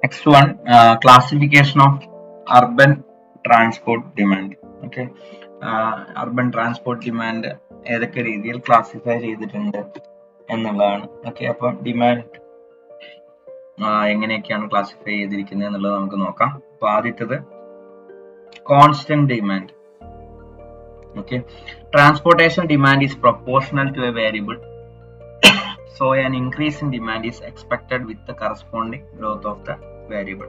Next one, classification of urban transport demand. Okay, urban transport demand ഏതൊക്കെ രീതിയിൽ classify ചെയ്തിട്ടുണ്ട് എന്നുള്ളതാണ്. ഓക്കെ, അപ്പം ഡിമാൻഡ് എങ്ങനെയൊക്കെയാണ് ക്ലാസിഫൈ ചെയ്തിരിക്കുന്നത് എന്നുള്ളത് നമുക്ക് നോക്കാം. അപ്പൊ ആദ്യത്തേത് constant demand. Okay, transportation demand is proportional to a variable, so an increase in demand is expected with the corresponding growth of the variable.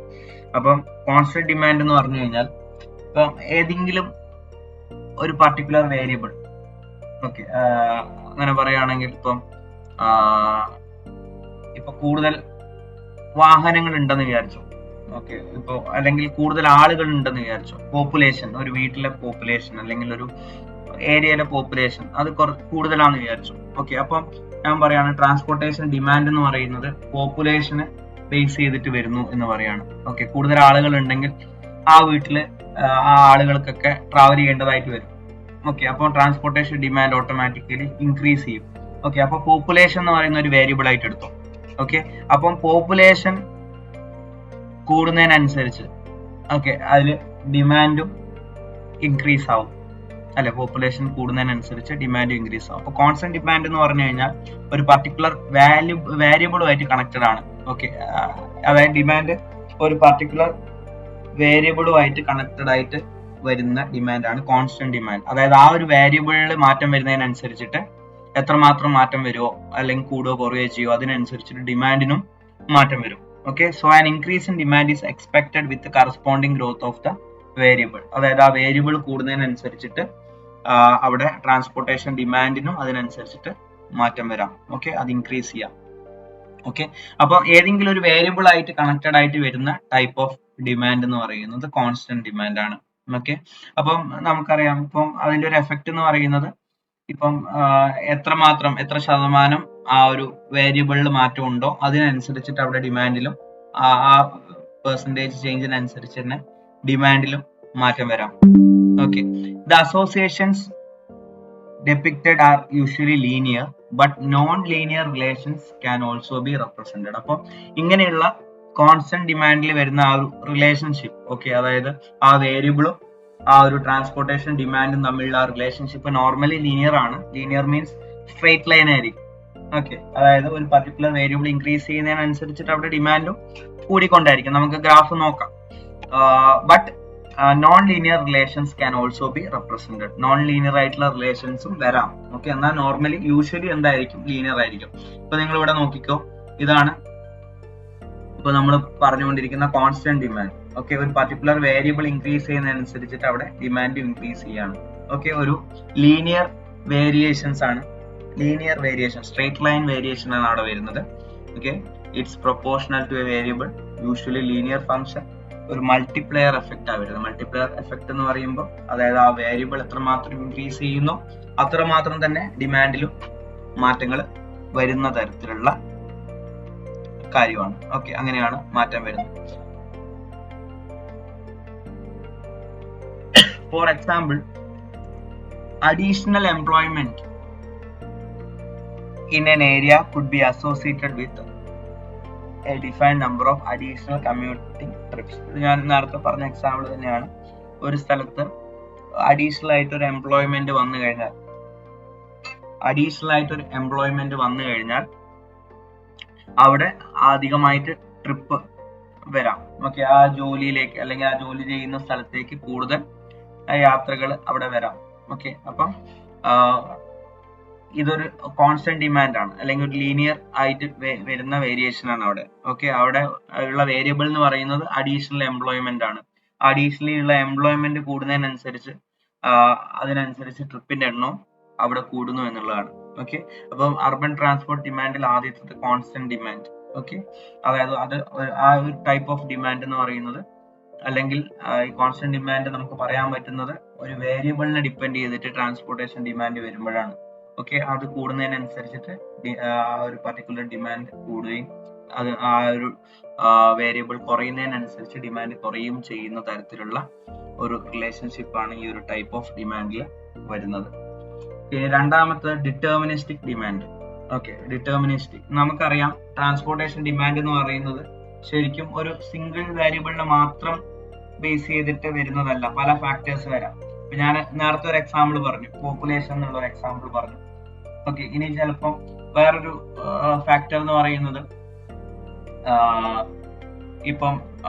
അപ്പം കോൺസ്റ്റന്റ് ഡിമാൻഡ് എന്ന് പറഞ്ഞു കഴിഞ്ഞാൽ ഇപ്പം ഏതെങ്കിലും ഒരു പർട്ടിക്കുലർ വേരിയബിൾ, ഓക്കെ, അങ്ങനെ പറയുകയാണെങ്കിൽ ഇപ്പൊ കൂടുതൽ വാഹനങ്ങൾ ഉണ്ടെന്ന് വിചാരിച്ചു, ഓക്കെ, ഇപ്പൊ അല്ലെങ്കിൽ കൂടുതൽ ആളുകൾ ഉണ്ടെന്ന് വിചാരിച്ചു, പോപ്പുലേഷൻ, ഒരു വീട്ടിലെ പോപ്പുലേഷൻ അല്ലെങ്കിൽ ഒരു ഏരിയയിലെ പോപ്പുലേഷൻ അത് കൂടുതലാണെന്ന് വിചാരിച്ചു. ഓക്കെ, അപ്പം ഞാൻ പറയാണ് ട്രാൻസ്പോർട്ടേഷൻ ഡിമാൻഡ് എന്ന് പറയുന്നത് പോപ്പുലേഷനെ ബേസ് ചെയ്തിട്ട് വരുന്നു എന്ന് പറയാണ്. ഓക്കെ, കൂടുതൽ ആളുകൾ ഉണ്ടെങ്കിൽ ആ വീട്ടില് ആ ആളുകൾക്കൊക്കെ ട്രാവൽ ചെയ്യേണ്ടതായിട്ട് വരും. ഓക്കെ, അപ്പോൾ ട്രാൻസ്പോർട്ടേഷൻ ഡിമാൻഡ് ഓട്ടോമാറ്റിക്കലി ഇൻക്രീസ് ചെയ്യും. ഓക്കെ, അപ്പോൾ പോപ്പുലേഷൻ എന്ന് പറയുന്ന ഒരു വേരിയബിൾ ആയിട്ട് എടുത്തു. ഓക്കെ, അപ്പം പോപ്പുലേഷൻ കൂടുന്നതിനനുസരിച്ച് ഓക്കെ അതിൽ ഡിമാൻഡും ഇൻക്രീസ് ആവും അല്ലെ, പോപ്പുലേഷൻ കൂടുന്നതിനനുസരിച്ച് ഡിമാൻഡ് ഇൻക്രീസ് ആവും. അപ്പോൾ കോൺസ്റ്റന്റ് ഡിമാൻഡ് എന്ന് പറഞ്ഞു കഴിഞ്ഞാൽ ഒരു പർട്ടിക്കുലർ വേരിയബിളുമായിട്ട് കണക്റ്റഡ് ആണ്. ഓക്കെ, അതായത് ഡിമാൻഡ് ഒരു പർട്ടിക്കുലർ വേരിയബിളുമായിട്ട് കണക്റ്റഡ് ആയിട്ട് വരുന്ന ഡിമാൻഡ് ആണ് കോൺസ്റ്റന്റ് ഡിമാൻഡ്. അതായത് ആ ഒരു വേരിയബിളിൽ മാറ്റം വരുന്നതിനനുസരിച്ചിട്ട് എത്രമാത്രം മാറ്റം വരുമോ അല്ലെങ്കിൽ കൂടുകയോ കുറയുകയോ ചെയ്യുമോ അതിനനുസരിച്ചിട്ട് ഡിമാൻഡിനും മാറ്റം വരും. Okay, so an increase in demand is expected with corresponding growth of the variable. അതായത് ആ വേരിയബിൾ കൂടുന്നതിനനുസരിച്ചിട്ട് അവിടെ ട്രാൻസ്പോർട്ടേഷൻ ഡിമാൻഡിനും അതിനനുസരിച്ചിട്ട് മാറ്റം വരാം. ഓക്കെ, അത് ഇൻക്രീസ് ചെയ്യാം. ഓക്കെ, അപ്പൊ ഏതെങ്കിലും ഒരു വേരിയബിൾ ആയിട്ട് കണക്റ്റഡ് ആയിട്ട് വരുന്ന ടൈപ്പ് ഓഫ് ഡിമാൻഡ് എന്ന് പറയുന്നത് കോൺസ്റ്റന്റ് ഡിമാൻഡ് ആണ്. ഓക്കെ, അപ്പം നമുക്കറിയാം ഇപ്പം അതിന്റെ ഒരു എഫക്റ്റ് എന്ന് പറയുന്നത് ഇപ്പം എത്ര ശതമാനം ആ ഒരു വേരിയബിളിൽ മാറ്റം ഉണ്ടോ അതിനനുസരിച്ചിട്ട് അവിടെ ഡിമാൻഡിലും ആ പെർസെൻറ്റേജ് ചേഞ്ചിനനുസരിച്ച് തന്നെ ഡിമാൻഡിലും മാറ്റം വരാം. Okay, the associations depicted are usually linear but non-linear relations can also be represented. അപ്പോൾ ഇങ്ങനെയുള്ള കോൺസ്റ്റന്റ് ഡിമാൻഡിൽ വരുന്ന ആ ഒരു റിലേഷൻഷിപ്പ്, ഓക്കെ, അതായത് ആ വേരിയബിളും ആ ഒരു ട്രാൻസ്പോർട്ടേഷൻ ഡിമാൻഡും തമ്മിലുള്ള ആ റിലേഷൻഷിപ്പ് നോർമലി ലീനിയർ ആണ്. ലീനിയർ മീൻസ് സ്ട്രെയിറ്റ് ലൈൻ ആയിരിക്കും. ഓക്കെ, അതായത് ഒരു പർട്ടിക്കുലർ വേരിയബിൾ ഇൻക്രീസ് ചെയ്യുന്നതിനനുസരിച്ചിട്ട് അവിടെ ഡിമാൻഡും കൂടിക്കൊണ്ടായിരിക്കും. നമുക്ക് ഗ്രാഫ് നോക്കാം. But non linear relations can also be represented. Non linear ആയിട്ടുള്ള റിലേഷൻസും വരാം. ഓക്കെ, എന്നാൽ നോർമലി യൂഷ്വലി എന്തായിരിക്കും, ലീനിയർ ആയിരിക്കും. ഇപ്പൊ നിങ്ങൾ ഇവിടെ നോക്കിക്കോ, ഇതാണ് ഇപ്പൊ നമ്മൾ പറഞ്ഞുകൊണ്ടിരിക്കുന്ന കോൺസ്റ്റന്റ് ഡിമാൻഡ്. ഓക്കെ, ഒരു പർട്ടിക്കുലർ വേരിയബിൾ ഇൻക്രീസ് ചെയ്യുന്നതിനനുസരിച്ചിട്ട് അവിടെ ഡിമാൻഡ് ഇൻക്രീസ് ചെയ്യാണ്. ഓക്കെ, ഒരു ലീനിയർ വേരിയേഷൻസ് ആണ്, linear variation, straight line variation ആണ് അവിടെ വരുന്നത്. Okay, it's proportional to a variable, usually linear function. ഒരു മൾട്ടിപ്ലെയർ എഫക്റ്റ് ആ വരുന്നത്. മൾട്ടിപ്ലെയർ എഫക്റ്റ് എന്ന് പറയുമ്പോൾ അതായത് ആ വേരിയബിൾ എത്രമാത്രം ഇൻക്രീസ് ചെയ്യുന്നു അത്രമാത്രം തന്നെ ഡിമാൻഡിലും മാറ്റങ്ങൾ വരുന്ന തരത്തിലുള്ള കാര്യമാണ്. ഓക്കെ, അങ്ങനെയാണ് മാറ്റം വരുന്നത്. For example, additional employment in an area could be associated with a defined number of additional commuting trips. ഞാൻ നേരത്തെ പറഞ്ഞ എക്സാമ്പിൾ തന്നെയാണ്. ഒരു സ്ഥലത്ത് അഡീഷണൽ ആയിട്ട് ഒരു എംപ്ലോയ്മെന്റ് വന്നു കഴിഞ്ഞാൽ അവിടെ അധികമായിട്ട് ട്രിപ്പ് വരാം. ഓക്കെ, ആ ജോലിയിലേക്ക് അല്ലെങ്കിൽ ആ ജോലി ചെയ്യുന്ന സ്ഥലത്തേക്ക് കൂടുതൽ യാത്രകൾ അവിടെ വരാം. ഓക്കെ, അപ്പം ഇതൊരു കോൺസ്റ്റന്റ് ഡിമാൻഡ് ആണ് അല്ലെങ്കിൽ ഒരു ലീനിയർ ആയിട്ട് വരുന്ന വേരിയേഷൻ ആണ് അവിടെ. ഓക്കെ, അവിടെ ഉള്ള വേരിയബിൾ എന്ന് പറയുന്നത് അഡീഷണൽ എംപ്ലോയ്മെന്റ് ആണ്. അഡീഷണലി ഉള്ള എംപ്ലോയ്മെന്റ് കൂടുന്നതിനനുസരിച്ച് അതിനനുസരിച്ച് ട്രിപ്പിന്റെ എണ്ണവും അവിടെ കൂടുന്നു എന്നുള്ളതാണ്. ഓക്കെ, അപ്പം അർബൻ ട്രാൻസ്പോർട്ട് ഡിമാൻഡിൽ ആദ്യത്തെ കോൺസ്റ്റന്റ് ഡിമാൻഡ്. ഓക്കെ, അതായത് അത് ആ ഒരു ടൈപ്പ് ഓഫ് ഡിമാൻഡ് എന്ന് പറയുന്നത് അല്ലെങ്കിൽ ഈ കോൺസ്റ്റന്റ് ഡിമാൻഡ് നമുക്ക് പറയാൻ പറ്റുന്നത് ഒരു വേരിയബിളിനെ ഡിപ്പെൻഡ് ചെയ്തിട്ട് ട്രാൻസ്പോർട്ടേഷൻ ഡിമാൻഡ് വരുമ്പോഴാണ്. ഓക്കെ, അത് കൂടുന്നതിനനുസരിച്ചിട്ട് ഒരു പർട്ടിക്കുലർ ഡിമാൻഡ് കൂടുകയും അത് ആ ഒരു വേരിയബിൾ കുറയുന്നതിനനുസരിച്ച് ഡിമാൻഡ് കുറയും ചെയ്യുന്ന തരത്തിലുള്ള ഒരു റിലേഷൻഷിപ്പ് ആണ് ഈ ഒരു ടൈപ്പ് ഓഫ് ഡിമാൻഡിൽ വരുന്നത്. പിന്നെ രണ്ടാമത്തെ ഡിറ്റർമിനിസ്റ്റിക് ഡിമാൻഡ്. ഓക്കെ, ഡിറ്റർമിനിസ്റ്റിക് നമുക്കറിയാം ട്രാൻസ്പോർട്ടേഷൻ ഡിമാൻഡ് എന്ന് പറയുന്നത് ശരിക്കും ഒരു സിംഗിൾ വേരിയബിളിനെ മാത്രം ബേസ് ചെയ്തിട്ട് വരുന്നതല്ല, പല ഫാക്ടേഴ്സ് വരാം. ഇപ്പൊ ഞാൻ നേരത്തെ ഒരു എക്സാമ്പിൾ പറഞ്ഞു, പോപ്പുലേഷൻ എന്നുള്ള ഒരു എക്സാമ്പിൾ പറഞ്ഞു. ഓക്കെ, ഇനി ചിലപ്പം വേറൊരു ഫാക്ടർ എന്ന് പറയുന്നത് ഇപ്പം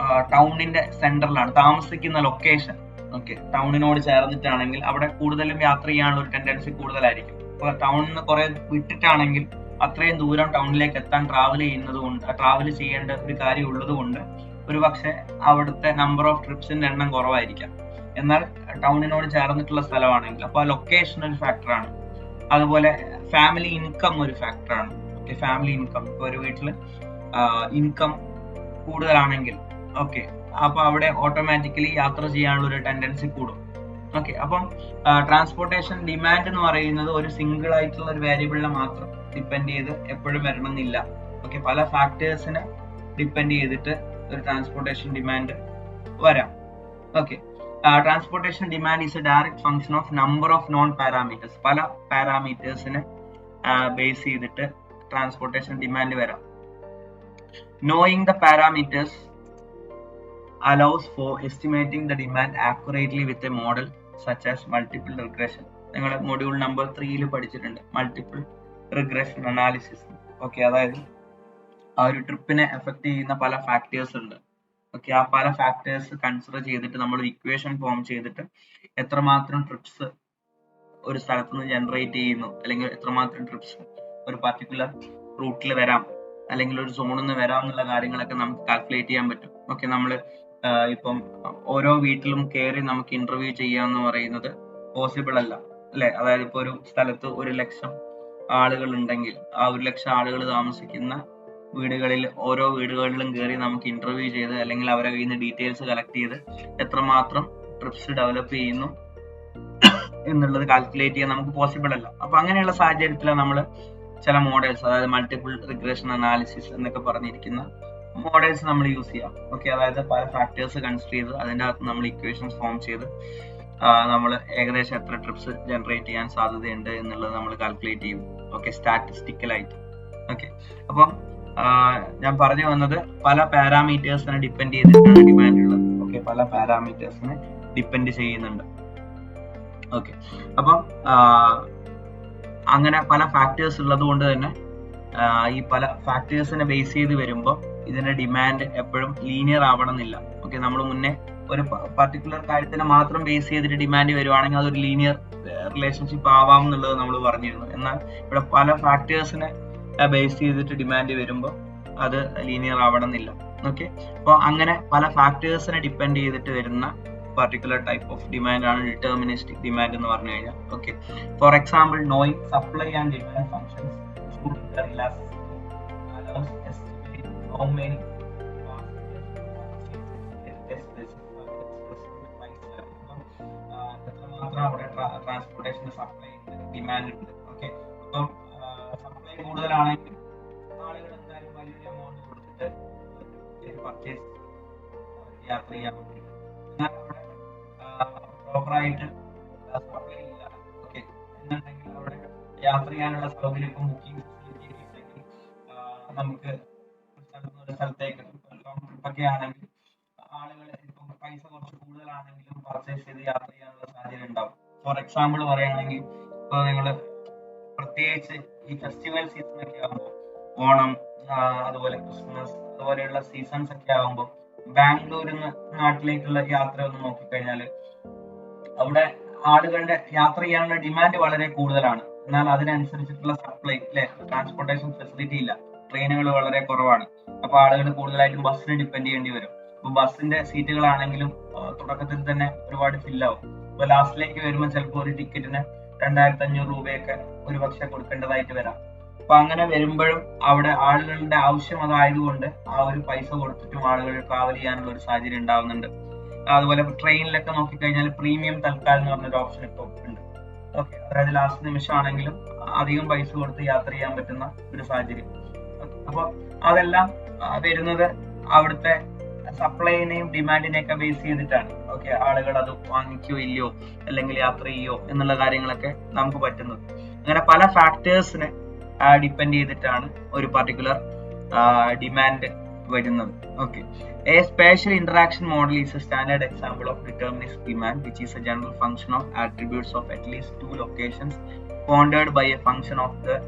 ടൗണിന്റെ സെന്ററിലാണ് താമസിക്കുന്ന ലൊക്കേഷൻ. ഓക്കെ, ടൗണിനോട് ചേർന്നിട്ടാണെങ്കിൽ അവിടെ കൂടുതലും യാത്ര ചെയ്യാനുള്ള ഒരു ടെൻഡൻസി കൂടുതലായിരിക്കും. ഇപ്പൊ ടൗണിൽ നിന്ന് കുറെ വിട്ടിട്ടാണെങ്കിൽ അത്രയും ദൂരം ടൗണിലേക്ക് എത്താൻ ട്രാവൽ ചെയ്യേണ്ട ഒരു കാര്യം ഉള്ളത് കൊണ്ട് ഒരു പക്ഷെ അവിടുത്തെ നമ്പർ ഓഫ് ട്രിപ്സിന്റെ എണ്ണം കുറവായിരിക്കാം. എന്നാൽ ടൗണിനോട് ചേർന്നിട്ടുള്ള സ്ഥലമാണെങ്കിൽ അപ്പോൾ ആ ലൊക്കേഷൻ ഒരു ഫാക്ടറാണ്. അതുപോലെ ഫാമിലി ഇൻകം ഒരു ഫാക്ടറാണ്. ഓക്കെ, ഫാമിലി ഇൻകം, ഇപ്പൊ ഒരു വീട്ടിൽ ഇൻകം കൂടുതലാണെങ്കിൽ ഓക്കെ, അപ്പൊ അവിടെ ഓട്ടോമാറ്റിക്കലി യാത്ര ചെയ്യാനുള്ള ഒരു ടെൻഡൻസി കൂടും. ഓക്കെ, അപ്പം ട്രാൻസ്പോർട്ടേഷൻ ഡിമാൻഡ് എന്ന് പറയുന്നത് ഒരു സിംഗിൾ ആയിട്ടുള്ള ഒരു വേരിയബിളിനെ മാത്രം ഡിപ്പെൻഡ് ചെയ്ത് എപ്പോഴും വരണമെന്നില്ല. ഓക്കെ, പല ഫാക്ടേഴ്സിനെ ഡിപ്പെൻഡ് ചെയ്തിട്ട് ഒരു ട്രാൻസ്പോർട്ടേഷൻ ഡിമാൻഡ് വരാം. Okay, transportation demand is A direct function of number of non parameters. പല പാരാമീറ്റേഴ്സിനെ ബേസ് ചെയ്തിട്ട് ട്രാൻസ്പോർട്ടേഷൻ ഡിമാൻഡ് വരാം. Knowing the parameters allows for estimating the demand accurately with a model such as multiple regression. നിങ്ങൾ module number 3 പഠിച്ചിട്ടുണ്ട് multiple regression analysis. Okay, അതായത് ആ ഒരു ട്രിപ്പിനെ effect ചെയ്യുന്ന പല ഫാക്ടേഴ്സ് ഉണ്ട്. ഓക്കെ, ആ പല ഫാക്ടേഴ്സ് കൺസിഡർ ചെയ്തിട്ട് നമ്മൾ ഇക്വേഷൻ ഫോം ചെയ്തിട്ട് എത്രമാത്രം ട്രിപ്സ് ഒരു സ്ഥലത്ത് നിന്ന് ജനറേറ്റ് ചെയ്യുന്നു, അല്ലെങ്കിൽ എത്രമാത്രം ട്രിപ്സ് ഒരു പർട്ടിക്കുലർ റൂട്ടിൽ വരാം, അല്ലെങ്കിൽ ഒരു സോണിൽ നിന്ന് വരാം എന്നുള്ള കാര്യങ്ങളൊക്കെ നമുക്ക് കാൽക്കുലേറ്റ് ചെയ്യാൻ പറ്റും. ഓക്കെ, നമ്മൾ ഇപ്പം ഓരോ വീട്ടിലും കയറി നമുക്ക് ഇന്റർവ്യൂ ചെയ്യാന്ന് പറയുന്നത് പോസിബിൾ അല്ല, അല്ലെ? അതായത് ഇപ്പൊ ഒരു സ്ഥലത്ത് 1,00,000 ആളുകൾ ഉണ്ടെങ്കിൽ ആ 1,00,000 ആളുകൾ താമസിക്കുന്ന വീടുകളിൽ ഓരോ വീടുകളിലും കയറി നമുക്ക് ഇന്റർവ്യൂ ചെയ്ത് അല്ലെങ്കിൽ അവരെ കയ്യിൽ നിന്ന് ഡീറ്റെയിൽസ് കളക്ട് ചെയ്ത് എത്രമാത്രം ട്രിപ്സ് ഡെവലപ്പ് ചെയ്യുന്നു എന്നുള്ളത് കാൽക്കുലേറ്റ് ചെയ്യാൻ നമുക്ക് പോസിബിൾ അല്ല. അപ്പൊ അങ്ങനെയുള്ള സാഹചര്യത്തിലാണ് നമ്മൾ ചില മോഡൽസ്, അതായത് മൾട്ടിപ്പിൾ റിഗ്രഷൻ അനാലിസിസ് എന്നൊക്കെ പറഞ്ഞിരിക്കുന്ന മോഡൽസ് നമ്മൾ യൂസ് ചെയ്യാം. ഓക്കെ, അതായത് പല ഫാക്ടേഴ്സ് കൺസിഡർ ചെയ്ത് അതിൻ്റെ അകത്ത് നമ്മൾ ഇക്വേഷൻസ് ഫോം ചെയ്ത് നമ്മൾ ഏകദേശം എത്ര ട്രിപ്സ് ജനറേറ്റ് ചെയ്യാൻ സാധ്യതയുണ്ട് എന്നുള്ളത് നമ്മൾ കാൽക്കുലേറ്റ് ചെയ്യും. ഓക്കെ, സ്റ്റാറ്റിസ്റ്റിക്കലായിട്ട്. ഓക്കെ, അപ്പം ഞാൻ പറഞ്ഞു വന്നത് പല പാരാമീറ്റേഴ്സിനെ ഡിപ്പെൻഡ് ചെയ്തിട്ടാണ് ഡിമാൻഡ് ഉള്ളത്. ഓക്കെ, പല പാരാമീറ്റേഴ്സിനെ ഡിപ്പെൻഡ് ചെയ്യുന്നുണ്ട്. ഓക്കെ, അപ്പം അങ്ങനെ പല ഫാക്ടേഴ്സ് ഉള്ളത് കൊണ്ട് തന്നെ ഈ പല ഫാക്ടേഴ്സിനെ ബേസ് ചെയ്ത് വരുമ്പോൾ ഇതിന്റെ ഡിമാൻഡ് എപ്പോഴും ലീനിയർ ആവണമെന്നില്ല. ഓക്കെ, നമ്മൾ മുന്നേ ഒരു പർട്ടിക്കുലർ കാര്യത്തിനെ മാത്രം ബേസ് ചെയ്തിട്ട് ഡിമാൻഡ് വരുവാണെങ്കിൽ അതൊരു ലീനിയർ റിലേഷൻഷിപ്പ് ആവാം എന്നുള്ളത് നമ്മൾ പറഞ്ഞിരുന്നു. എന്നാൽ ഇവിടെ പല ഫാക്ടേഴ്സിനെ ബേസ് ചെയ്തിട്ട് ഡിമാൻഡ് വരുമ്പോൾ അത് ലീനിയർ ആവണമെന്നില്ല. ഓക്കെ, അപ്പോൾ അങ്ങനെ പല ഫാക്ടേഴ്സിനെ ഡിപ്പെൻഡ് ചെയ്തിട്ട് വരുന്ന particular type of demand ആണ് deterministic demand എന്ന് പറഞ്ഞു കഴിഞ്ഞാൽ. Okay, for example knowing supply and demand functions through their elasticity allows estimating how many എത്രമാത്രം അവിടെ ട്രാൻസ്പോർട്ടേഷൻ സപ്ലൈ ഡിമാൻഡ് ഉണ്ട്. ഓക്കെ, അപ്പം സപ്ലൈ കൂടുതലാണെങ്കിൽ ആളുകൾ എന്തായാലും വലിയൊരു എമൗണ്ട് കൊടുത്തിട്ട് പർച്ചേസ് യാത്ര ചെയ്യാൻ പറ്റും. പ്രോപ്പറായിട്ട് സപ്ലൈ ഇല്ല. ഓക്കെ, എന്നുണ്ടെങ്കിൽ അവിടെ യാത്ര ചെയ്യാനുള്ള സൗകര്യം ഇപ്പം ബുക്കിംഗ് ഫെസിലിറ്റി ഉണ്ടെങ്കിൽ നമുക്ക് ഒരു സ്ഥലത്തേക്ക് ലോങ് ട്രിപ്പൊക്കെ ആണെങ്കിൽ ആളുകൾ ഇപ്പം പൈസ കുറച്ച് കൂടുതലാണെങ്കിലും പർച്ചേസ് ചെയ്ത് യാത്ര ചെയ്യാനുള്ള സാധ്യത ഉണ്ടാവും. ഫോർ എക്സാമ്പിൾ പറയുകയാണെങ്കിൽ ഇപ്പോൾ നിങ്ങൾ പ്രത്യേകിച്ച് ഈ ഫെസ്റ്റിവൽ സീസൺ ഒക്കെ ആകുമ്പോൾ, ഓണം, അതുപോലെ ക്രിസ്മസ്, അതുപോലെയുള്ള സീസൺസ് ഒക്കെ ആകുമ്പോൾ ബാംഗ്ലൂരിൽ നിന്ന് നാട്ടിലേക്കുള്ള യാത്ര ഒന്ന് നോക്കിക്കഴിഞ്ഞാൽ അവിടെ ആളുകളുടെ യാത്ര ചെയ്യാനുള്ള ഡിമാൻഡ് വളരെ കൂടുതലാണ്. എന്നാൽ അതിനനുസരിച്ചിട്ടുള്ള സപ്ലൈ, അല്ലെ, ട്രാൻസ്പോർട്ടേഷൻ ഫെസിലിറ്റി ഇല്ല, ട്രെയിനുകൾ വളരെ കുറവാണ്. അപ്പൊ ആളുകൾ കൂടുതലായിട്ടും ബസ്സിനെ ഡിപ്പെൻഡ് ചെയ്യേണ്ടി വരും. അപ്പൊ ബസ്സിന്റെ സീറ്റുകളാണെങ്കിലും തുടക്കത്തിൽ തന്നെ ഒരുപാട് ഫില്ലാവും. അപ്പൊ ലാസ്റ്റിലേക്ക് വരുമ്പോൾ ചിലപ്പോൾ ഒരു ടിക്കറ്റിന് 2,500 രൂപയൊക്കെ ഒരു പക്ഷെ കൊടുക്കേണ്ടതായിട്ട് വരാം. അപ്പൊ അങ്ങനെ വരുമ്പോഴും അവിടെ ആളുകളുടെ ആവശ്യം അതായതുകൊണ്ട് ആ ഒരു പൈസ കൊടുത്തിട്ടും ആളുകൾ ട്രാവൽ ചെയ്യാനുള്ള ഒരു സാഹചര്യം ഉണ്ടാവുന്നുണ്ട്. അതുപോലെ ട്രെയിനിലൊക്കെ നോക്കിക്കഴിഞ്ഞാൽ പ്രീമിയം തൽക്കാലം എന്ന് പറഞ്ഞൊരു ഓപ്ഷൻ ഇപ്പോൾ ഉണ്ട്. ഓക്കെ, അതായത് ലാസ്റ്റ് നിമിഷമാണെങ്കിലും അധികം പൈസ കൊടുത്ത് യാത്ര ചെയ്യാൻ പറ്റുന്ന ഒരു സാഹചര്യം. അപ്പൊ അതെല്ലാം വരുന്നത് അവിടുത്തെ സപ്ലൈനെയും ഡിമാൻഡിനെയൊക്കെ ബേസ് ചെയ്തിട്ടാണ്. ഓക്കെ, ആളുകൾ അത് വാങ്ങിക്കോ ഇല്ലയോ അല്ലെങ്കിൽ യാത്ര ചെയ്യോ എന്നുള്ള കാര്യങ്ങളൊക്കെ നമുക്ക് പറ്റുന്നത്. അങ്ങനെ പല ഫാക്ടേഴ്സിനെ ഡിപ്പെൻഡ് ചെയ്തിട്ടാണ് ഒരു പർട്ടിക്കുലർ ഡിമാൻഡ് വരുന്നത്. Okay, a spatial interaction model is a standard example of determinist demand which is a general function of attributes of at least 2 locations bounded by a function of the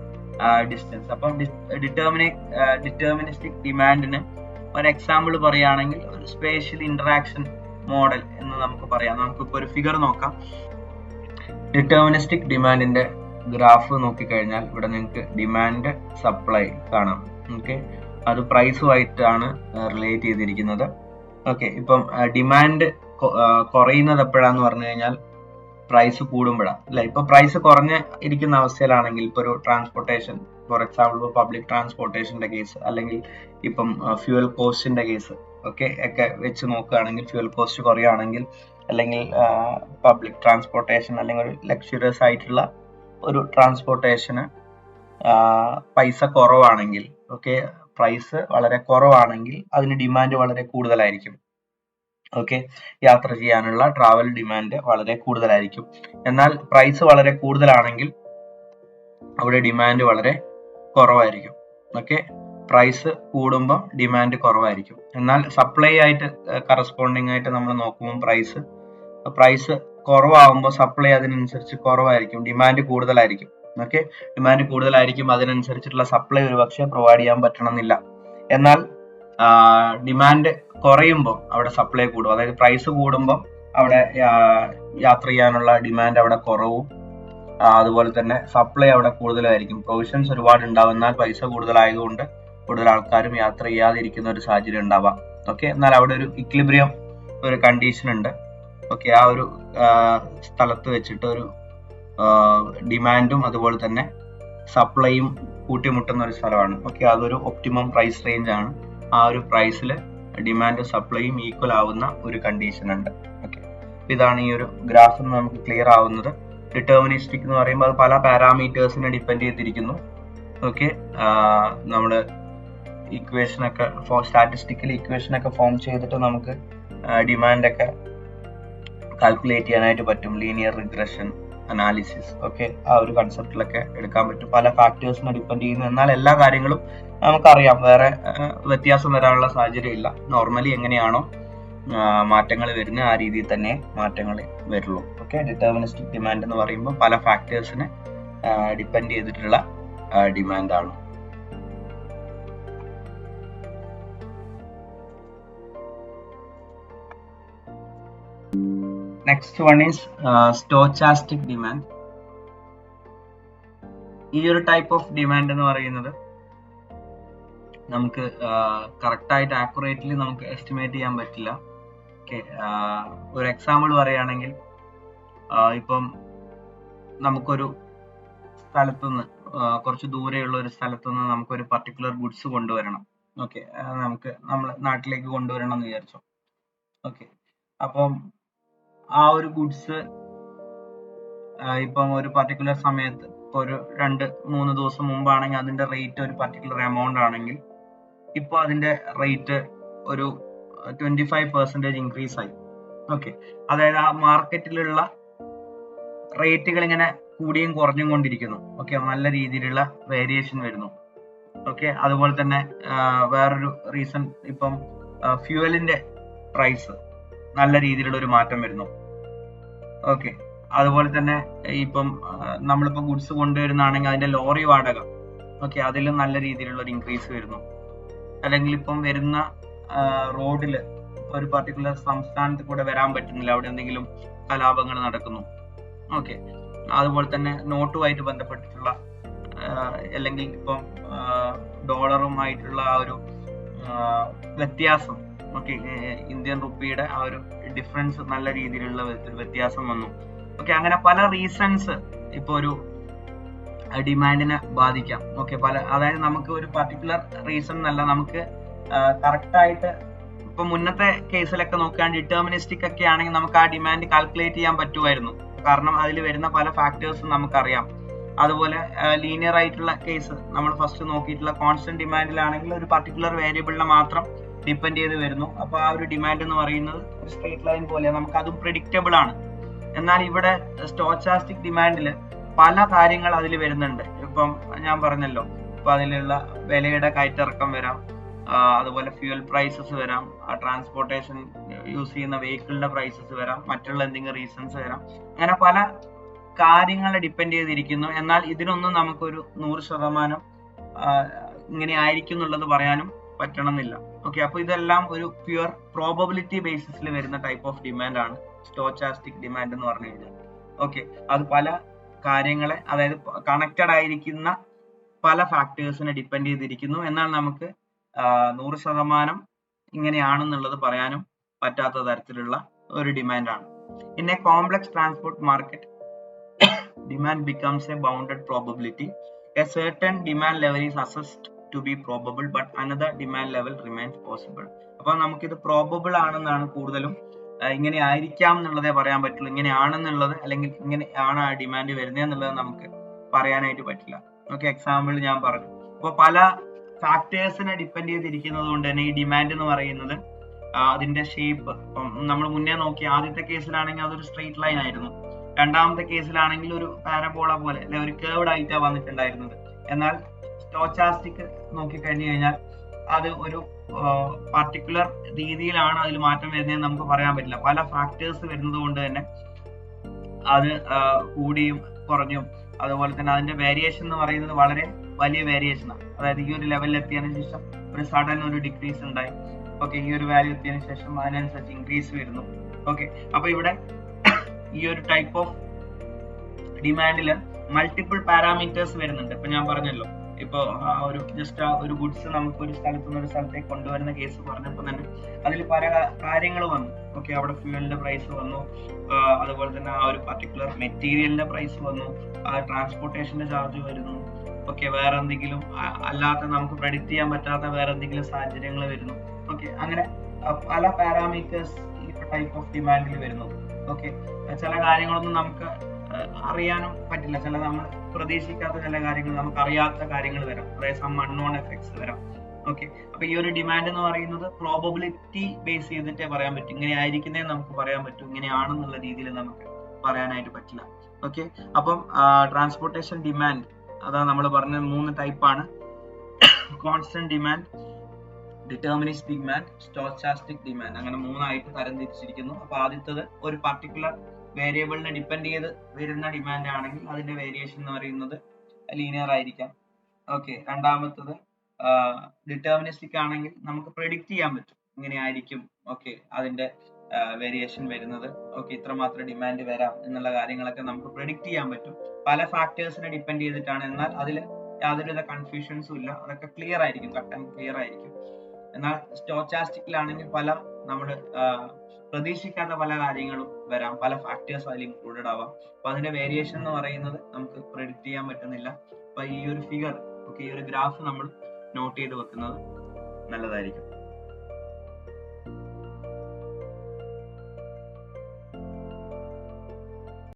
distance. അപ്പം deterministic ഡിമാൻഡിന് ഒരു example പറയുകയാണെങ്കിൽ ഒരു spatial interaction model എന്ന് നമുക്ക് പറയാം. നമുക്കിപ്പോൾ ഒരു ഫിഗർ നോക്കാം. ഡിറ്റർമിനിസ്റ്റിക് ഡിമാൻഡിന്റെ ഗ്രാഫ് നോക്കിക്കഴിഞ്ഞാൽ ഇവിടെ നിങ്ങൾക്ക് ഡിമാൻഡ് സപ്ലൈ കാണാം. ഓക്കെ, അത് പ്രൈസുമായിട്ടാണ് റിലേറ്റ് ചെയ്തിരിക്കുന്നത്. ഓക്കെ, ഇപ്പം ഡിമാൻഡ് കുറയുന്നത് എപ്പോഴാന്ന് പറഞ്ഞു കഴിഞ്ഞാൽ പ്രൈസ് കൂടുമ്പോഴാണ് അല്ലെ. ഇപ്പൊ പ്രൈസ് കുറഞ്ഞ് ഇരിക്കുന്ന അവസ്ഥയിലാണെങ്കിൽ ഇപ്പൊ ഒരു ട്രാൻസ്പോർട്ടേഷൻ, ഫോർ എക്സാമ്പിൾ ഇപ്പോൾ പബ്ലിക് ട്രാൻസ്പോർട്ടേഷന്റെ കേസ് അല്ലെങ്കിൽ ഇപ്പം ഫ്യൂവൽ കോസ്റ്റിന്റെ കേസ് ഒക്കെ വെച്ച് നോക്കുകയാണെങ്കിൽ ഫ്യൂവൽ കോസ്റ്റ് കുറയുകയാണെങ്കിൽ അല്ലെങ്കിൽ പബ്ലിക് ട്രാൻസ്പോർട്ടേഷൻ അല്ലെങ്കിൽ ഒരു ലക്ഷറിയസ് ആയിട്ടുള്ള ഒരു ട്രാൻസ്പോർട്ടേഷന് പൈസ കുറവാണെങ്കിൽ, ഓക്കെ, പ്രൈസ് വളരെ കുറവാണെങ്കിൽ അതിന് ഡിമാൻഡ് വളരെ കൂടുതലായിരിക്കും. ഓക്കെ, യാത്ര ചെയ്യാനുള്ള ട്രാവൽ ഡിമാൻഡ് വളരെ കൂടുതലായിരിക്കും. എന്നാൽ പ്രൈസ് വളരെ കൂടുതലാണെങ്കിൽ അവിടെ ഡിമാൻഡ് വളരെ കുറവായിരിക്കും. ഓക്കെ, പ്രൈസ് കൂടുമ്പോൾ ഡിമാൻഡ് കുറവായിരിക്കും. എന്നാൽ സപ്ലൈ ആയിട്ട് കറസ്പോണ്ടിങ് ആയിട്ട് നമ്മൾ നോക്കുമ്പോൾ പ്രൈസ് കുറവാകുമ്പോൾ സപ്ലൈ അതിനനുസരിച്ച് കുറവായിരിക്കും, ഡിമാൻഡ് കൂടുതലായിരിക്കും. ഓക്കെ, ഡിമാൻഡ് കൂടുതലായിരിക്കും, അതിനനുസരിച്ചിട്ടുള്ള സപ്ലൈ ഒരുപക്ഷെ പ്രൊവൈഡ് ചെയ്യാൻ പറ്റണമെന്നില്ല. എന്നാൽ ഡിമാൻഡ് കുറയുമ്പോൾ അവിടെ സപ്ലൈ കൂടും. അതായത് പ്രൈസ് കൂടുമ്പോൾ അവിടെ യാത്ര ചെയ്യാനുള്ള ഡിമാൻഡ് അവിടെ കുറവും, അതുപോലെ തന്നെ സപ്ലൈ അവിടെ കൂടുതലായിരിക്കും. പ്രൊവിഷൻസ് ഒരുപാട് ഉണ്ടാവും, എന്നാൽ പൈസ കൂടുതലായതുകൊണ്ട് കൂടുതൽ ആൾക്കാരും യാത്ര ചെയ്യാതിരിക്കുന്ന ഒരു സാഹചര്യം ഉണ്ടാവാം. ഓക്കെ, എന്നാൽ അവിടെ ഒരു ഇക്വിലിബ്രിയം ഒരു കണ്ടീഷൻ ഉണ്ട്. ഓക്കെ, ആ ഒരു സ്ഥലത്ത് വെച്ചിട്ട് ഒരു ഡിമാൻഡും അതുപോലെ തന്നെ സപ്ലൈയും കൂട്ടിമുട്ടുന്ന ഒരു സ്ഥലമാണ്. ഓക്കെ, അതൊരു ഒപ്റ്റിമം പ്രൈസ് റേഞ്ച് ആണ്. ആ ഒരു പ്രൈസിൽ ഡിമാൻഡും സപ്ലൈയും ഈക്വൽ ആവുന്ന ഒരു കണ്ടീഷൻ ഉണ്ട്. ഓക്കെ, ഇതാണ് ഈ ഒരു ഗ്രാഫിൽ നിന്ന് നമുക്ക് ക്ലിയർ ആവുന്നത്. ഡിറ്റർമിനിസ്റ്റിക് എന്ന് പറയുമ്പോൾ അത് പല പാരാമീറ്റേഴ്സിനെ ഡിപ്പെൻഡ് ചെയ്തിരിക്കുന്നു. ഓക്കെ, നമ്മൾ ഇക്വേഷനൊക്കെ സ്റ്റാറ്റിസ്റ്റിക്കൽ ഇക്വേഷനൊക്കെ ഫോം ചെയ്തിട്ട് നമുക്ക് ഡിമാൻഡൊക്കെ കാൽക്കുലേറ്റ് ചെയ്യാനായിട്ട് പറ്റും. ലീനിയർ റിഗ്രഷൻ അനാലിസിസ്, ഓക്കെ, ആ ഒരു കൺസെപ്റ്റിലൊക്കെ എടുക്കാൻ പറ്റും. പല ഫാക്ടേഴ്സിനെ ഡിപ്പെൻഡ് ചെയ്യുന്നു. എന്നാൽ എല്ലാ കാര്യങ്ങളും നമുക്കറിയാം, വേറെ വ്യത്യാസം വരാനുള്ള സാഹചര്യം ഇല്ല. നോർമലി എങ്ങനെയാണോ മാറ്റങ്ങൾ വരുന്നത് ആ രീതിയിൽ തന്നെ മാറ്റങ്ങൾ വരുള്ളൂ. ഓക്കെ, ഡിറ്റർമിനിസ്റ്റിക് ഡിമാൻഡ് എന്ന് പറയുമ്പോൾ പല ഫാക്ടേഴ്സിനെ ഡിപ്പെൻഡ് ചെയ്തിട്ടുള്ള ഡിമാൻഡാണ്. Next one is stochastic demand. ഈ ഒരു ടൈപ്പ് ഓഫ് ഡിമാൻഡ് എന്ന് പറയുന്നത് നമുക്ക് കറക്റ്റ് ആയിട്ട് ആക്യുറേറ്റ്ലി നമുക്ക് എസ്റ്റിമേറ്റ് ചെയ്യാൻ പറ്റില്ല. ഓക്കെ, ഒരു എക്സാമ്പിൾ പറയുകയാണെങ്കിൽ ഇപ്പം നമുക്കൊരു സ്ഥലത്തുനിന്ന് കുറച്ച് ദൂരെയുള്ള ഒരു സ്ഥലത്തുനിന്ന് നമുക്കൊരു പർട്ടിക്കുലർ ഗുഡ്സ് കൊണ്ടുവരണം. ഓക്കെ, നമ്മൾ നാട്ടിലേക്ക് കൊണ്ടുവരണം എന്ന് വിചാരിച്ചോ. ഓക്കെ, അപ്പം ആ ഒരു ഗുഡ്സ് ഇപ്പം ഒരു പർട്ടിക്കുലർ സമയത്ത് ഇപ്പോൾ ഒരു 2-3 ദിവസം മുമ്പാണെങ്കിൽ അതിന്റെ റേറ്റ് ഒരു പർട്ടിക്കുലർ എമൗണ്ട് ആണെങ്കിൽ ഇപ്പോൾ അതിന്റെ റേറ്റ് ഒരു 25% ഇൻക്രീസ് ആയി. ഓക്കെ, അതായത് ആ മാർക്കറ്റിലുള്ള റേറ്റുകൾ ഇങ്ങനെ കൂടിയും കുറഞ്ഞും കൊണ്ടിരിക്കുന്നു. ഓക്കെ, നല്ല രീതിയിലുള്ള വേരിയേഷൻ വരുന്നു. ഓക്കെ, അതുപോലെ തന്നെ വേറൊരു റീസൺ, ഇപ്പം ഫ്യൂവലിന്റെ പ്രൈസ് നല്ല രീതിയിലുള്ള ഒരു മാറ്റം വരുന്നു. ഓക്കെ, അതുപോലെ തന്നെ ഇപ്പം നമ്മളിപ്പോൾ ഗുഡ്സ് കൊണ്ടുവരുന്നതാണെങ്കിൽ അതിന്റെ ലോറി വാടക, ഓക്കെ, അതിലും നല്ല രീതിയിലുള്ള ഒരു ഇൻക്രീസ് വരുന്നു. അല്ലെങ്കിൽ ഇപ്പം വരുന്ന റോഡില് ഒരു പർട്ടിക്കുലർ സംസ്ഥാനത്ത് കൂടെ വരാൻ പറ്റുന്നില്ല, അവിടെ എന്തെങ്കിലും കലാപങ്ങൾ നടക്കുന്നു. ഓക്കെ, അതുപോലെ തന്നെ നോട്ടുമായിട്ട് ബന്ധപ്പെട്ടിട്ടുള്ള അല്ലെങ്കിൽ ഇപ്പം ഡോളറുമായിട്ടുള്ള ആ ഒരു വ്യത്യാസം, ഓക്കെ, ഇന്ത്യൻ റുപ്പിയുടെ ആ ഒരു ഡിഫറൻസ് നല്ല രീതിയിലുള്ള വ്യത്യാസം വന്നു. ഓക്കെ, അങ്ങനെ പല റീസൺസ് ഇപ്പോൾ ഒരു ഡിമാൻഡിനെ ബാധിക്കാം. ഓക്കെ, അതായത് നമുക്ക് ഒരു പർട്ടിക്കുലർ റീസൺ എന്നല്ല, നമുക്ക് കറക്റ്റ് ആയിട്ട് ഇപ്പൊ മുന്നത്തെ കേസിലൊക്കെ നോക്കുകയാണെങ്കിൽ ഡിറ്റർമിനിസ്റ്റിക് ഒക്കെ ആണെങ്കിൽ നമുക്ക് ആ ഡിമാൻഡ് കാൽക്കുലേറ്റ് ചെയ്യാൻ പറ്റുമായിരുന്നു. കാരണം അതിൽ വരുന്ന പല ഫാക്ടേഴ്സും നമുക്കറിയാം. അതുപോലെ ലീനിയർ ആയിട്ടുള്ള കേസ് നമ്മൾ ഫസ്റ്റ് നോക്കിയിട്ടുള്ള കോൺസ്റ്റന്റ് ഡിമാൻഡിലാണെങ്കിൽ ഒരു പർട്ടിക്കുലർ വേരിയബിളിനെ മാത്രം ഡിപ്പെൻഡ് ചെയ്ത് വരുന്നു. അപ്പൊ ആ ഒരു ഡിമാൻഡ് എന്ന് പറയുന്നത് ഒരു സ്ട്രേറ്റ് ലൈൻ പോലെയാണ്, നമുക്ക് അതും പ്രെഡിക്റ്റബിൾ ആണ്. എന്നാൽ ഇവിടെ സ്റ്റോച്ചാസ്റ്റിക് ഡിമാൻഡിൽ പല കാര്യങ്ങൾ അതിൽ വരുന്നുണ്ട്. ഇപ്പം ഞാൻ പറഞ്ഞല്ലോ, ഇപ്പൊ അതിലുള്ള വിലയുടെ കയറ്റിറക്കം വരാം, അതുപോലെ ഫ്യൂൽ പ്രൈസസ് വരാം, ട്രാൻസ്പോർട്ടേഷൻ യൂസ് ചെയ്യുന്ന വെഹിക്കിളിന്റെ പ്രൈസസ് വരാം, മറ്റുള്ള എന്തെങ്കിലും റീസൺസ് വരാം. അങ്ങനെ പല കാര്യങ്ങളെ ഡിപ്പെൻഡ് ചെയ്തിരിക്കുന്നു. എന്നാൽ ഇതിനൊന്നും നമുക്കൊരു 100% ഇങ്ങനെ ആയിരിക്കും എന്നുള്ളത് പറയാനും പറ്റണമെന്നില്ല. ഓക്കെ, അപ്പൊ ഇതെല്ലാം ഒരു പ്യുവർ പ്രോബബിലിറ്റി ബേസിസിൽ വരുന്ന ടൈപ്പ് ഓഫ് ഡിമാൻഡ് ആണ് സ്റ്റോച്ചാസ്റ്റിക് ഡിമാൻഡ് എന്ന് പറഞ്ഞു കഴിഞ്ഞാൽ. ഓക്കെ, അത് പല കാര്യങ്ങളെ, അതായത് കണക്റ്റഡ് ആയിരിക്കുന്ന പല ഫാക്ടേഴ്സിനെ ഡിപ്പെൻഡ് ചെയ്തിരിക്കുന്നു. എന്നാൽ നമുക്ക് 100% ഇങ്ങനെയാണെന്നുള്ളത് പറയാനും പറ്റാത്ത തരത്തിലുള്ള ഒരു ഡിമാൻഡാണ്. In a complex transport market, demand becomes a bounded probability. A certain demand level is assessed to be probable, but another demand level remains possible. അപ്പോൾ നമുക്കിത് പ്രോബബിൾ ആണെന്നാണ് കൂടുതലും, ഇങ്ങനെ ആയിരിക്കാം എന്നുള്ളതേ പറയാൻ പറ്റുള്ളൂ. ഇങ്ങനെയാണെന്നുള്ളത് അല്ലെങ്കിൽ ഇങ്ങനെയാണ് ആ ഡിമാൻഡ് വരുന്നത് എന്നുള്ളത് നമുക്ക് പറയാനായിട്ട് പറ്റില്ല. ഓക്കെ, എക്സാമ്പിൾ ഞാൻ പറഞ്ഞു. അപ്പോൾ പല ഫാക്ടേഴ്സിനെ ഡിപ്പെൻഡ് ചെയ്തിരിക്കുന്നത് കൊണ്ട് തന്നെ ഈ ഡിമാൻഡ് എന്ന് പറയുന്നത് അതിന്റെ ഷേപ്പ്, നമ്മൾ മുന്നേ നോക്കി ആദ്യത്തെ കേസിലാണെങ്കിൽ അതൊരു സ്ട്രെയിറ്റ് ലൈൻ ആയിരുന്നു. രണ്ടാമത്തെ കേസിലാണെങ്കിൽ ഒരു പാരബോള പോലെ അല്ലെ, ഒരു കേർവ്ഡ് ആയിട്ടാണ് വന്നിട്ടുണ്ടായിരുന്നത്. എന്നാൽ സ്റ്റോച്ചാസ്റ്റിക് നോക്കിക്കഴിഞ്ഞു കഴിഞ്ഞാൽ അത് ഒരു പർട്ടിക്കുലർ രീതിയിലാണ് അതിൽ മാറ്റം വരുന്നതെന്ന് നമുക്ക് പറയാൻ പറ്റില്ല. പല ഫാക്ടേഴ്സ് വരുന്നത് കൊണ്ട് തന്നെ അത് കൂടിയും കുറഞ്ഞും, അതുപോലെ തന്നെ അതിന്റെ വേരിയേഷൻ എന്ന് പറയുന്നത് വളരെ വലിയ വേരിയേഷൻ ആണ്. അതായത് ഈ ഒരു ലെവലിൽ എത്തിയതിനു ശേഷം ഒരു സഡൻ ഒരു ഡിക്രീസ് ഉണ്ടായി. ഓക്കെ, ഈ ഒരു വാല്യൂ എത്തിയതിനു ശേഷം അതിനനുസരിച്ച് ഇൻക്രീസ് വരുന്നു. ഓക്കെ, അപ്പൊ ഇവിടെ ഈ ഒരു ടൈപ്പ് ഓഫ് ഡിമാൻഡിൽ മൾട്ടിപ്പിൾ പാരാമീറ്റേഴ്സ് വരുന്നുണ്ട്. ഇപ്പൊ ഞാൻ പറഞ്ഞല്ലോ, ഇപ്പൊ ഒരു ജസ്റ്റ് ഒരു ഗുഡ്സ് നമുക്ക് ഒരു സ്ഥലത്ത് നിന്ന് ഒരു സ്ഥലത്തേക്ക് കൊണ്ടുവരുന്ന കേസ് പറഞ്ഞപ്പോൾ തന്നെ അതിൽ പല കാര്യങ്ങൾ വന്നു. ഓക്കെ, അവിടെ ഫ്യൂവലിന്റെ പ്രൈസ് വന്നു, അതുപോലെ തന്നെ ആ ഒരു പർട്ടിക്കുലർ മെറ്റീരിയലിന്റെ പ്രൈസ് വന്നു, ട്രാൻസ്പോർട്ടേഷന്റെ ചാർജ് വരുന്നു. ഓക്കെ, വേറെ എന്തെങ്കിലും അല്ലാത്ത നമുക്ക് പ്രെഡിക്റ്റ് ചെയ്യാൻ പറ്റാത്ത വേറെ എന്തെങ്കിലും സാഹചര്യങ്ങൾ വരുന്നു. ഓക്കെ, അങ്ങനെ പല പാരാമീറ്റേഴ്സ് ഈ ടൈപ്പ് ഓഫ് ഡിമാൻഡിൽ വരുന്നു. ഓക്കെ, ചില കാര്യങ്ങളൊന്നും നമുക്ക് അറിയാനും പറ്റില്ല, ചില നമ്മൾ പ്രതീക്ഷിക്കാത്ത ചില കാര്യങ്ങൾ, നമുക്ക് അറിയാത്ത കാര്യങ്ങൾ വരാം, അതായത് സം അൺനോൺ എഫക്ട്സ് വരാം. ഓക്കെ, അപ്പൊ ഈ ഒരു ഡിമാൻഡ് എന്ന് പറയുന്നത് പ്രോബബിലിറ്റി ബേസ് ചെയ്തിട്ടേ പറയാൻ പറ്റും. ഇങ്ങനെ ആയിരിക്കുന്നേ നമുക്ക് പറയാൻ പറ്റും, ഇങ്ങനെയാണെന്നുള്ള രീതിയിൽ നമുക്ക് പറയാനായിട്ട് പറ്റില്ല. ഓക്കെ, അപ്പം ട്രാൻസ്പോർട്ടേഷൻ ഡിമാൻഡ് അതാ നമ്മൾ പറഞ്ഞ 3 ടൈപ്പാണ്: constant demand, deterministic demand, stochastic demand. അങ്ങനെ 3 ആയിട്ട് തരംതിരിച്ചിരിക്കുന്നു. അപ്പൊ ആദ്യത്തത് ഒരു പർട്ടിക്കുലർ വേരിയബിളിനെ ഡിപ്പെൻഡ് ചെയ്ത് വരുന്ന ഡിമാൻഡ് ആണെങ്കിൽ അതിന്റെ വേരിയേഷൻ എന്ന് പറയുന്നത് ലീനിയർ ആയിരിക്കാം. ഓക്കെ, രണ്ടാമത്തത് ഡിറ്റർമിനിസ്റ്റിക് ആണെങ്കിൽ നമുക്ക് പ്രെഡിക്റ്റ് ചെയ്യാൻ പറ്റും, ഇങ്ങനെ ആയിരിക്കും ഓക്കെ അതിന്റെ വേരിയേഷൻ വരുന്നത്. ഓക്കെ, ഇത്രമാത്രം ഡിമാൻഡ് വരാം എന്നുള്ള കാര്യങ്ങളൊക്കെ നമുക്ക് പ്രെഡിക്റ്റ് ചെയ്യാൻ പറ്റും, പല ഫാക്ടേഴ്സിനെ ഡിപ്പെൻഡ് ചെയ്തിട്ടാണ്. എന്നാൽ അതിൽ യാതൊരുവിധ കൺഫ്യൂഷൻസും ഇല്ല, അതൊക്കെ ക്ലിയർ ആയിരിക്കും, കട്ട് ആൻഡ് ക്ലിയർ ആയിരിക്കും. എന്നാൽ സ്റ്റോച്ചാസ്റ്റിക്കിലാണെങ്കിൽ പല നമ്മൾ പ്രതീക്ഷിക്കാത്ത പല കാര്യങ്ങളും വരാം, പല ഫാക്ടേഴ്സ് അതിൽ ഇൻക്ലൂഡഡ് ആവാം. അപ്പൊ അതിന്റെ വേരിയേഷൻ എന്ന് പറയുന്നത് നമുക്ക് പ്രെഡിക്റ്റ് ചെയ്യാൻ പറ്റുന്നില്ല. അപ്പൊ ഈ ഒരു ഫിഗർ, ഓക്കെ, ഈ ഒരു ഗ്രാഫ് നമ്മൾ നോട്ട് ചെയ്ത് വെക്കുന്നത് നല്ലതായിരിക്കും.